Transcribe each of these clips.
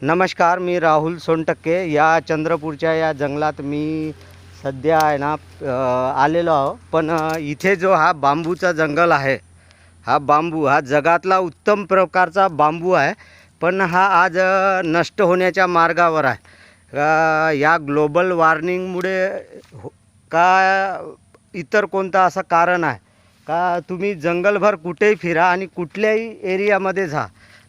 नमस्कार, मी राहुल सोनटक्के. या चंद्रपूरच्या या जंगलात मी सध्या आहे ना आलेलो आहो. पण इथे जो हा बांबूचा जंगल आहे, हा बांबू हा जगातला उत्तम प्रकारचा बांबू आहे. पण हा आज नष्ट होण्याच्या मार्गावर आहे. या ग्लोबल वॉर्मिंगमुळे का इतर कोणतं असं कारण आहे का? तुम्ही जंगलभर कुठेही फिरा आणि कुठल्याही एरियामध्ये जा,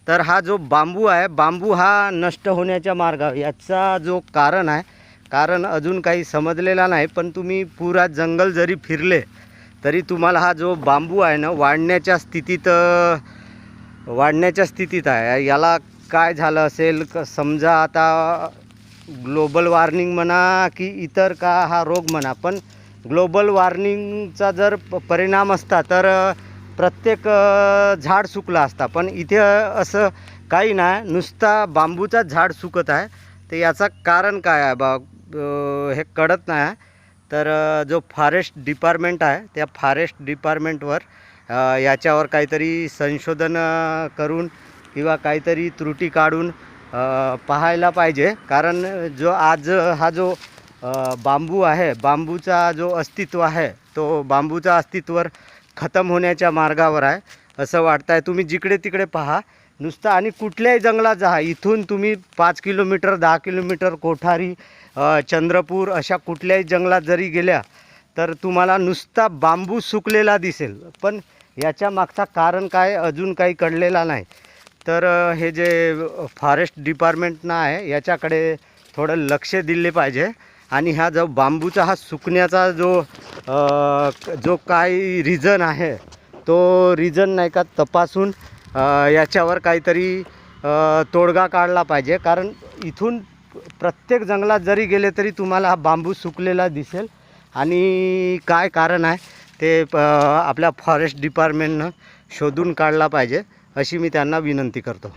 तर हा जो बांबू आहे, बांबू हा नष्ट होण्याच्या मार्गावर. याचा जो कारण अजून काही समजलेला नाही. पण तुम्ही पुरा जंगल जरी फिरले तरी तुम्हाला हा जो बांबू आहे ना वाढण्याच्या स्थितीत आहे. याला काय झालं असेल समजा, आता ग्लोबल वॉर्मिंग म्हणा की इतर का हा रोग म्हणा, पण ग्लोबल वॉर्मिंगचा जर परिणाम असता तर प्रत्येक झाड सुकला असता. पण इथे असं काही नाही, नुसता बांबूचा झाड सुकत आहे. तर याचं कारण काय आहे हे कळत नाही. तर जो फॉरेस्ट डिपार्टमेंट आहे, त्या फॉरेस्ट डिपार्टमेंटवर याच्यावर काहीतरी संशोधन करून किंवा काहीतरी त्रुटी काढून पाहायला पाहिजे. कारण आज हा जो बांबू आहे, बांबूचा जो अस्तित्व आहे, तो बांबूचा अस्तित्वावर खतम होण्याच्या मार्गावर आहे असं वाटतं आहे. तुम्ही जिकडे तिकडे पहा नुसतं, आणि कुठल्याही जंगलात जा, इथून तुम्ही 5 किलोमीटर 10 किलोमीटर कोठारी चंद्रपूर अशा कुठल्याही जंगलात जरी गेल्या तर तुम्हाला नुसता बांबू सुकलेला दिसेल. पण याच्या मागचा कारण काय अजून काही कळलेला नाही. तर हे जे फॉरेस्ट डिपार्टमेंटनं आहे याच्याकडे थोडं लक्ष दिले पाहिजे. आणि हा जो बांबूचा हा सुकण्याचा जो काही रिझन आहे, तो रिझन नाही का तपासून याच्यावर काहीतरी तोडगा काढला पाहिजे. कारण इथून प्रत्येक जंगलात जरी गेले तरी तुम्हाला हा बांबू सुकलेला दिसेल. आणि काय कारण आहे ते आपल्या फॉरेस्ट डिपार्टमेंटनं शोधून काढला पाहिजे, अशी मी त्यांना विनंती करतो.